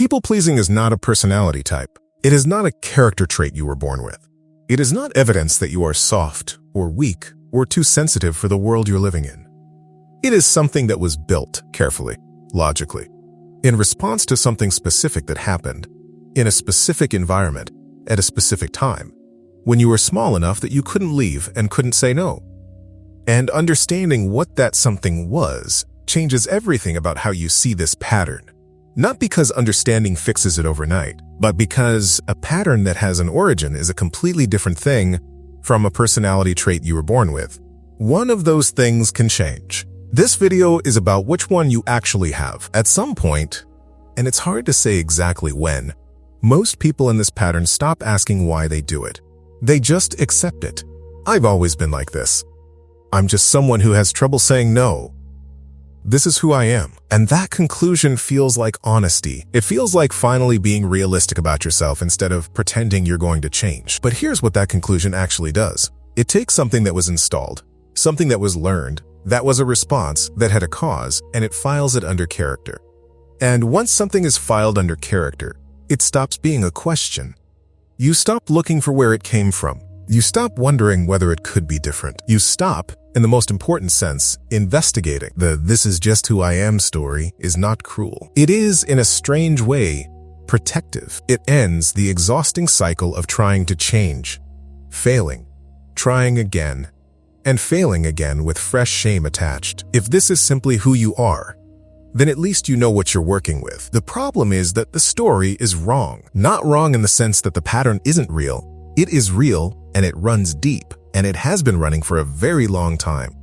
People-pleasing is not a personality type. It is not a character trait you were born with. It is not evidence that you are soft or weak or too sensitive for the world you're living in. It is something that was built carefully, logically, in response to something specific that happened, in a specific environment, at a specific time, when you were small enough that you couldn't leave and couldn't say no. And understanding what that something was changes everything about how you see this pattern. Not because understanding fixes it overnight, but because a pattern that has an origin is a completely different thing from a personality trait you were born with. One of those things can change. This video is about which one you actually have. At some point, and it's hard to say exactly when, most people in this pattern stop asking why they do it. They just accept it. I've always been like this. I'm just someone who has trouble saying no. This is who I am. And that conclusion feels like honesty. It feels like finally being realistic about yourself instead of pretending you're going to change. But here's what that conclusion actually does. It takes something that was installed, something that was learned, that was a response, that had a cause, and it files it under character. And once something is filed under character, it stops being a question. You stop looking for where it came from. You stop wondering whether it could be different. You stop, in the most important sense, investigating. The "this is just who I am" story is not cruel. It is, in a strange way, protective. It ends the exhausting cycle of trying to change, failing, trying again, and failing again with fresh shame attached. If this is simply who you are, then at least you know what you're working with. The problem is that the story is wrong. Not wrong in the sense that the pattern isn't real. It is real, and it runs deep, and it has been running for a very long time.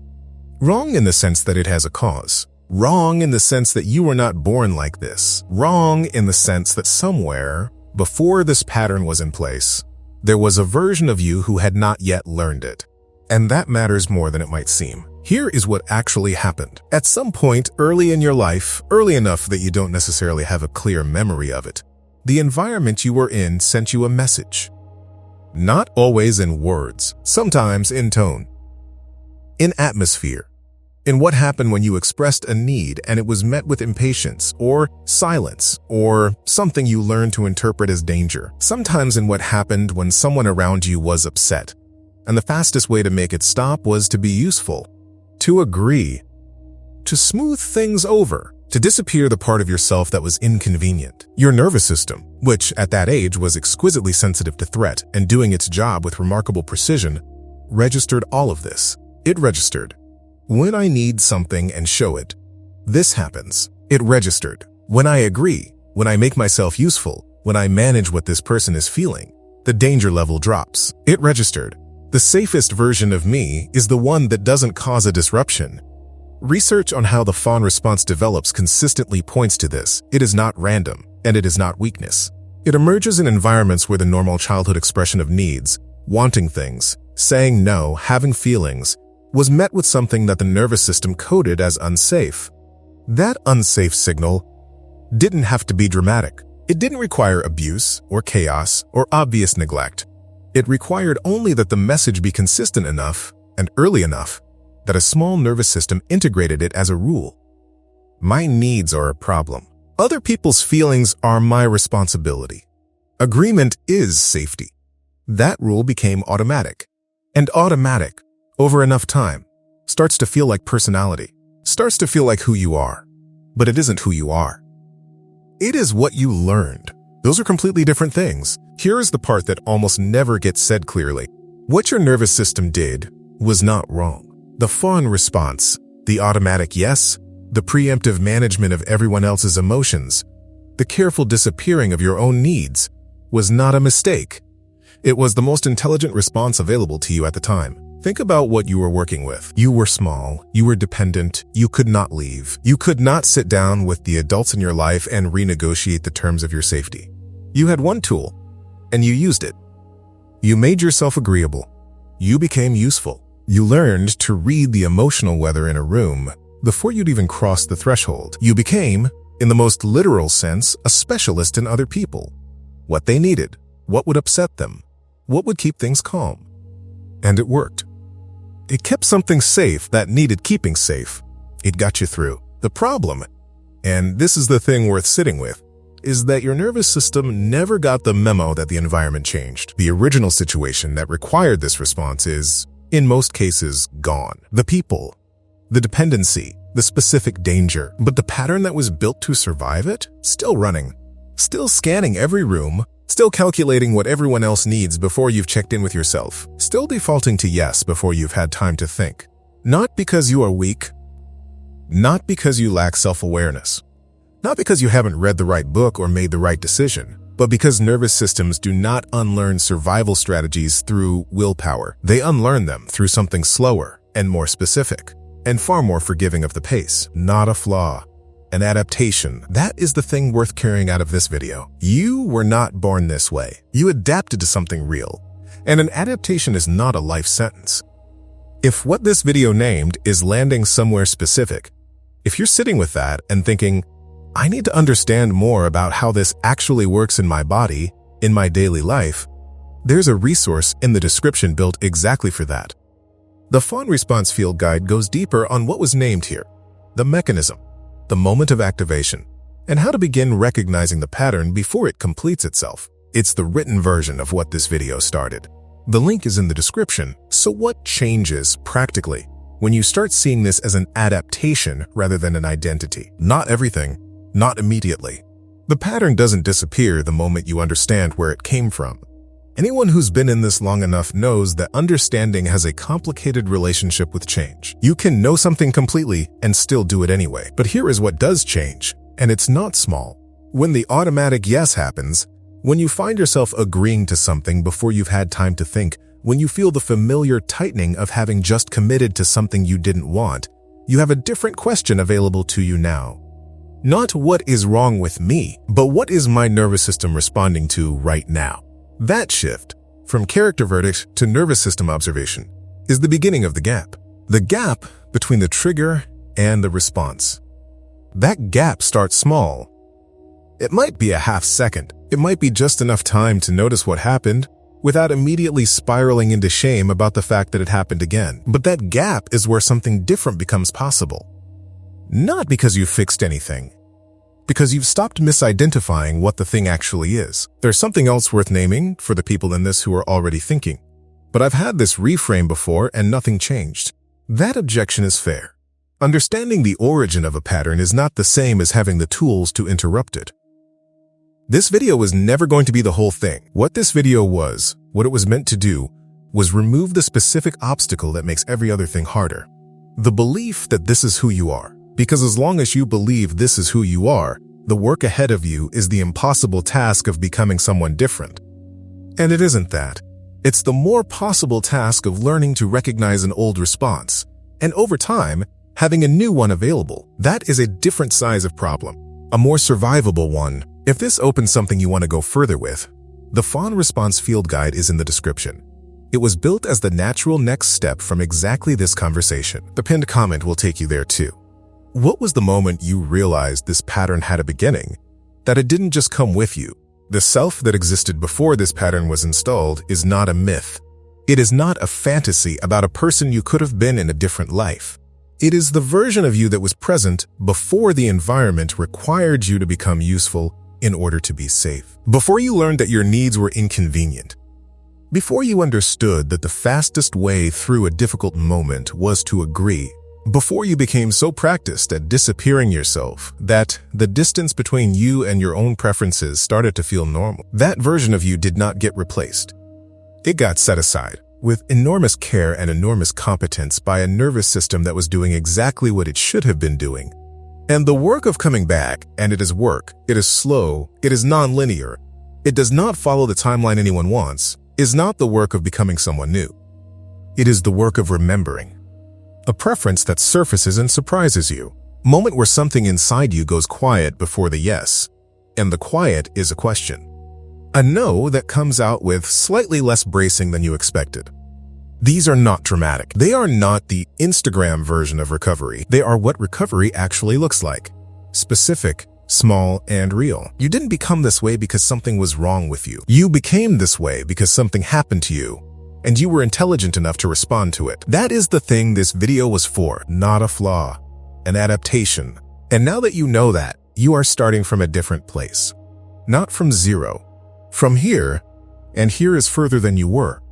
Wrong in the sense that it has a cause. Wrong in the sense that you were not born like this. Wrong in the sense that somewhere, before this pattern was in place, there was a version of you who had not yet learned it. And that matters more than it might seem. Here is what actually happened. At some point early in your life, early enough that you don't necessarily have a clear memory of it, the environment you were in sent you a message. Not always in words, sometimes in tone, in atmosphere, in what happened when you expressed a need and it was met with impatience or silence or something you learned to interpret as danger. Sometimes in what happened when someone around you was upset, and the fastest way to make it stop was to be useful, to agree, to smooth things over, to disappear the part of yourself that was inconvenient. Your nervous system, which at that age was exquisitely sensitive to threat and doing its job with remarkable precision, registered all of this. It registered, when I need something and show it, this happens. It registered, when I agree, when I make myself useful, when I manage what this person is feeling, the danger level drops. It registered, the safest version of me is the one that doesn't cause a disruption. Research on how the Fawn response develops consistently points to this. It is not random, and it is not weakness. It emerges in environments where the normal childhood expression of needs, wanting things, saying no, having feelings, was met with something that the nervous system coded as unsafe. That unsafe signal didn't have to be dramatic. It didn't require abuse or chaos or obvious neglect. It required only that the message be consistent enough and early enough that a small nervous system integrated it as a rule. My needs are a problem. Other people's feelings are my responsibility. Agreement is safety. That rule became automatic. And automatic, over enough time, starts to feel like personality, starts to feel like who you are. But it isn't who you are. It is what you learned. Those are completely different things. Here is the part that almost never gets said clearly. What your nervous system did was not wrong. The Fawn response, the automatic yes, the preemptive management of everyone else's emotions, the careful disappearing of your own needs, was not a mistake. It was the most intelligent response available to you at the time. Think about what you were working with. You were small, you were dependent, you could not leave. You could not sit down with the adults in your life and renegotiate the terms of your safety. You had one tool, and you used it. You made yourself agreeable. You became useful. You learned to read the emotional weather in a room before you'd even cross the threshold. You became, in the most literal sense, a specialist in other people. What they needed, what would upset them, what would keep things calm. And it worked. It kept something safe that needed keeping safe. It got you through. The problem, and this is the thing worth sitting with, is that your nervous system never got the memo that the environment changed. The original situation that required this response is, in most cases, gone. The people, the dependency, the specific danger, but the pattern that was built to survive it, still running. Still scanning every room, still calculating what everyone else needs before you've checked in with yourself, still defaulting to yes before you've had time to think. Not because you are weak, not because you lack self-awareness, not because you haven't read the right book or made the right decision, but because nervous systems do not unlearn survival strategies through willpower. They unlearn them through something slower and more specific, and far more forgiving of the pace. Not a flaw, an adaptation. That is the thing worth carrying out of this video. You were not born this way. You adapted to something real, and an adaptation is not a life sentence. If what this video named is landing somewhere specific, if you're sitting with that and thinking, I need to understand more about how this actually works in my body, in my daily life, there's a resource in the description built exactly for that. The Fawn Response Field Guide goes deeper on what was named here, the mechanism, the moment of activation, and how to begin recognizing the pattern before it completes itself. It's the written version of what this video started. The link is in the description. So what changes practically when you start seeing this as an adaptation rather than an identity? Not everything, not immediately. The pattern doesn't disappear the moment you understand where it came from. Anyone who's been in this long enough knows that understanding has a complicated relationship with change. You can know something completely and still do it anyway. But here is what does change, and it's not small. When the automatic yes happens, when you find yourself agreeing to something before you've had time to think, when you feel the familiar tightening of having just committed to something you didn't want, you have a different question available to you now. Not what is wrong with me, but what is my nervous system responding to right now? That shift, from character verdict to nervous system observation, is the beginning of the gap. The gap between the trigger and the response. That gap starts small. It might be a half second. It might be just enough time to notice what happened without immediately spiraling into shame about the fact that it happened again. But that gap is where something different becomes possible. Not because you fixed anything, because you've stopped misidentifying what the thing actually is. There's something else worth naming for the people in this who are already thinking. But I've had this reframe before and nothing changed. That objection is fair. Understanding the origin of a pattern is not the same as having the tools to interrupt it. This video was never going to be the whole thing. What this video was, what it was meant to do, was remove the specific obstacle that makes every other thing harder. The belief that this is who you are. Because as long as you believe this is who you are, the work ahead of you is the impossible task of becoming someone different. And it isn't that. It's the more possible task of learning to recognize an old response, and over time, having a new one available. That is a different size of problem, a more survivable one. If this opens something you want to go further with, the Fawn Response Field Guide is in the description. It was built as the natural next step from exactly this conversation. The pinned comment will take you there too. What was the moment you realized this pattern had a beginning, that it didn't just come with you? The self that existed before this pattern was installed is not a myth. It is not a fantasy about a person you could have been in a different life. It is the version of you that was present before the environment required you to become useful in order to be safe. Before you learned that your needs were inconvenient. Before you understood that the fastest way through a difficult moment was to agree. Before you became so practiced at disappearing yourself that the distance between you and your own preferences started to feel normal. That version of you did not get replaced. It got set aside with enormous care and enormous competence by a nervous system that was doing exactly what it should have been doing. And the work of coming back, and it is work, it is slow, it is non-linear, it does not follow the timeline anyone wants, is not the work of becoming someone new. It is the work of remembering. A preference that surfaces and surprises you. Moment where something inside you goes quiet before the yes, and the quiet is a question. A no that comes out with slightly less bracing than you expected. These are not dramatic. They are not the Instagram version of recovery. They are what recovery actually looks like. Specific, small, and real. You didn't become this way because something was wrong with you. You became this way because something happened to you, and you were intelligent enough to respond to it. That is the thing this video was for, not a flaw, an adaptation. And now that you know that, you are starting from a different place. not from zero. From here, and here is further than you were.